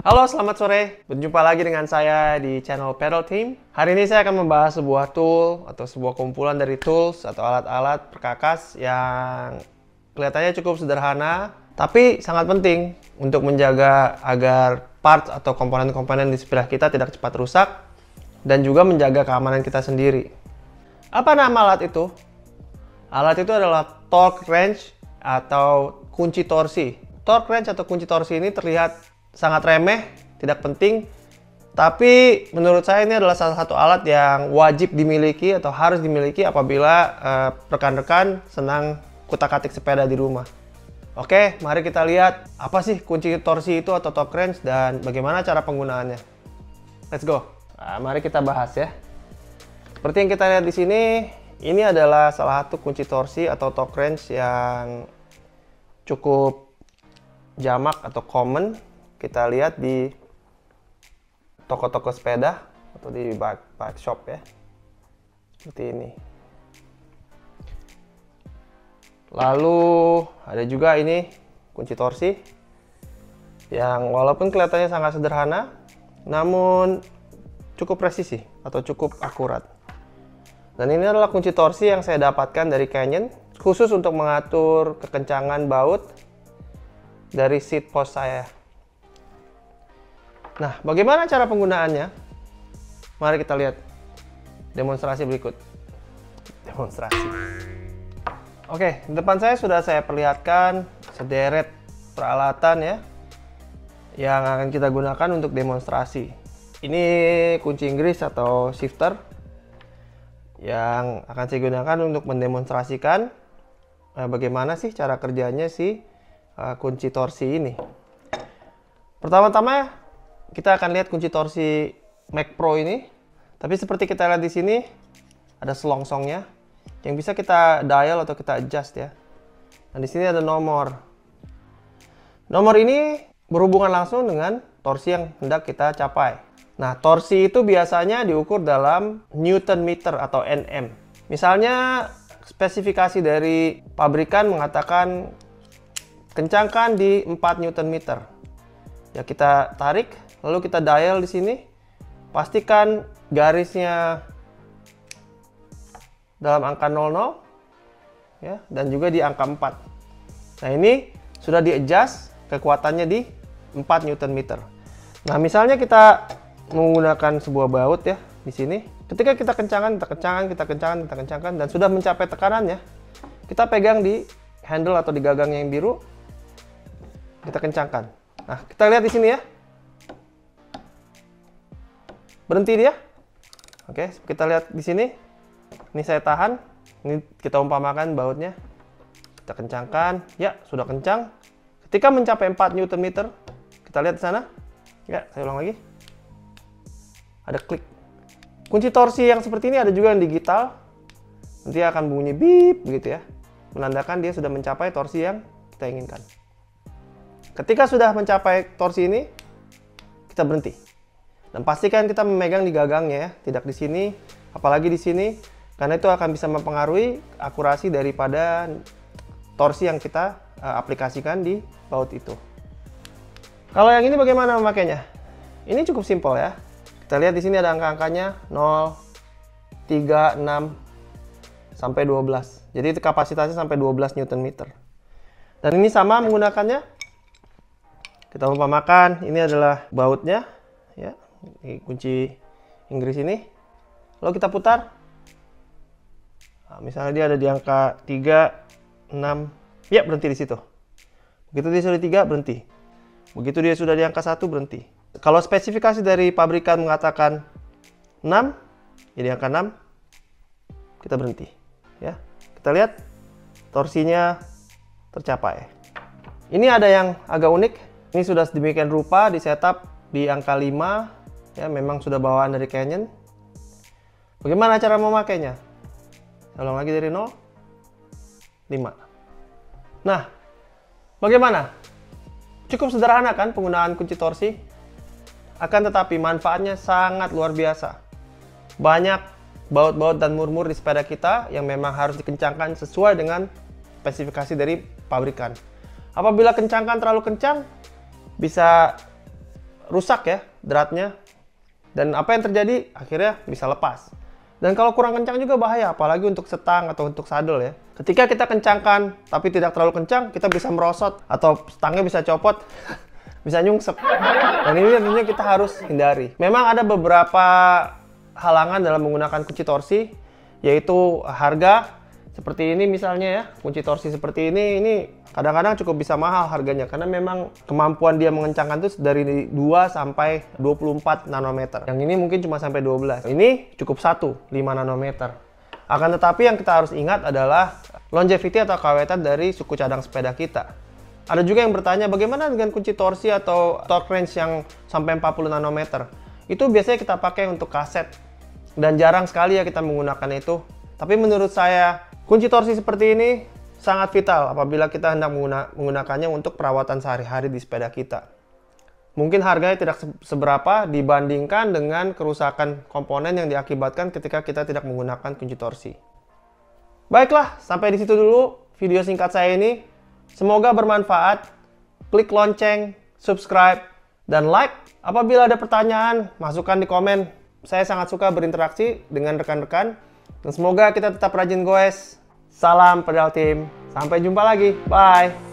Halo, selamat sore. Berjumpa lagi dengan saya di channel Pedal Team. Hari ini saya akan membahas sebuah tool atau sebuah kumpulan dari tools atau alat-alat perkakas yang kelihatannya cukup sederhana, tapi sangat penting untuk menjaga agar parts atau komponen-komponen di sebelah kita tidak cepat rusak dan juga menjaga keamanan kita sendiri. Apa nama alat itu? Alat itu adalah torque wrench atau kunci torsi. Torque wrench atau kunci torsi ini terlihat sangat remeh, tidak penting, tapi menurut saya ini adalah salah satu alat yang wajib dimiliki atau harus dimiliki apabila rekan-rekan senang kutak-atik sepeda di rumah. Oke, mari kita lihat apa sih kunci torsi itu atau torque wrench dan bagaimana cara penggunaannya. Let's go. Nah, mari kita bahas ya. Seperti yang kita lihat di sini, ini adalah salah satu kunci torsi atau torque wrench yang cukup jamak atau common kita lihat di toko-toko sepeda atau di bike shop ya, seperti ini. Lalu ada juga ini kunci torsi yang walaupun kelihatannya sangat sederhana, namun cukup presisi atau cukup akurat. Dan ini adalah kunci torsi yang saya dapatkan dari Canyon, khusus untuk mengatur kekencangan baut dari seat post saya. Nah, bagaimana cara penggunaannya? Mari kita lihat demonstrasi berikut. Demonstrasi. Oke, di depan saya sudah saya perlihatkan sederet peralatan ya yang akan kita gunakan untuk demonstrasi. Ini kunci Inggris atau shifter yang akan saya gunakan untuk mendemonstrasikan bagaimana sih cara kerjanya kunci torsi ini. Pertama-tama kita akan lihat kunci torsi Mac Pro ini. Tapi seperti kita lihat di sini ada selongsongnya yang bisa kita dial atau kita adjust ya. Dan di sini ada nomor. Nomor ini berhubungan langsung dengan torsi yang hendak kita capai. Nah, torsi itu biasanya diukur dalam Newton meter atau Nm. Misalnya spesifikasi dari pabrikan mengatakan kencangkan di 4 Newton meter. Ya, kita tarik. Lalu kita dial di sini, pastikan garisnya dalam angka 00 ya, dan juga di angka 4. Nah, ini sudah di-adjust kekuatannya di 4 Newton meter. Nah, misalnya kita menggunakan sebuah baut ya di sini. Ketika kita kencangkan, dan sudah mencapai tekanannya, kita pegang di handle atau di gagang yang biru, kita kencangkan. Nah, kita lihat di sini ya. Berhenti dia. Oke, kita lihat di sini. Ini saya tahan. Ini kita umpamakan bautnya. Kita kencangkan. Ya, sudah kencang. Ketika mencapai 4 Newton meter, kita lihat di sana. Ya, saya ulang lagi. Ada klik. Kunci torsi yang seperti ini ada juga yang digital. Nanti akan bunyi beep begitu ya. Menandakan dia sudah mencapai torsi yang kita inginkan. Ketika sudah mencapai torsi ini, kita berhenti. Dan pastikan kita memegang di gagangnya ya, tidak di sini, apalagi di sini, karena itu akan bisa mempengaruhi akurasi daripada torsi yang kita aplikasikan di baut itu. Kalau yang ini bagaimana memakainya? Ini cukup simpel ya. Kita lihat di sini ada angka-angkanya 0, 3, 6, sampai 12. Jadi itu kapasitasnya sampai 12 Newton meter. Dan ini sama menggunakannya. Kita umpamakan ini adalah bautnya ya. Ini kunci Inggris ini, lalu kita putar. Nah, misalnya dia ada di angka 3, 6, ya berhenti di situ. Begitu dia sudah di 3, berhenti. Begitu dia sudah di angka 1, berhenti. Kalau spesifikasi dari pabrikan mengatakan 6, jadi angka 6, kita berhenti. Ya, kita lihat torsinya tercapai. Ini ada yang agak unik. Ini sudah sedemikian rupa di setup di angka 5. Ya, memang sudah bawaan dari Canyon. Bagaimana cara memakainya? Ulang lagi dari 0, 5. Nah, bagaimana? Cukup sederhana kan penggunaan kunci torsi? Akan tetapi manfaatnya sangat luar biasa. Banyak baut-baut dan mur-mur di sepeda kita yang memang harus dikencangkan sesuai dengan spesifikasi dari pabrikan. Apabila kencangkan terlalu kencang, bisa rusak ya dratnya. Dan apa yang terjadi? Akhirnya bisa lepas. Dan kalau kurang kencang juga bahaya, apalagi untuk setang atau untuk saddle ya. Ketika kita kencangkan, tapi tidak terlalu kencang, kita bisa merosot atau stangnya bisa copot, bisa nyungsep. Dan ini tentunya kita harus hindari. Memang ada beberapa halangan dalam menggunakan kunci torsi, yaitu harga. Seperti ini misalnya ya, kunci torsi seperti ini kadang-kadang cukup bisa mahal harganya karena memang kemampuan dia mengencangkan itu dari 2 sampai 24 nanometer. Yang ini mungkin cuma sampai 12. Ini cukup 5 nanometer. Akan tetapi yang kita harus ingat adalah longevity atau keawetan dari suku cadang sepeda kita. Ada juga yang bertanya bagaimana dengan kunci torsi atau torque range yang sampai 40 nanometer. Itu biasanya kita pakai untuk kaset dan jarang sekali ya kita menggunakan itu. Tapi menurut saya kunci torsi seperti ini sangat vital apabila kita hendak menggunakannya untuk perawatan sehari-hari di sepeda kita. Mungkin harganya tidak seberapa dibandingkan dengan kerusakan komponen yang diakibatkan ketika kita tidak menggunakan kunci torsi. Baiklah, sampai di situ dulu video singkat saya ini. Semoga bermanfaat. Klik lonceng, subscribe, dan like. Apabila ada pertanyaan, masukkan di komen. Saya sangat suka berinteraksi dengan rekan-rekan. Dan semoga kita tetap rajin goes. Salam Pedal Team. Sampai jumpa lagi. Bye.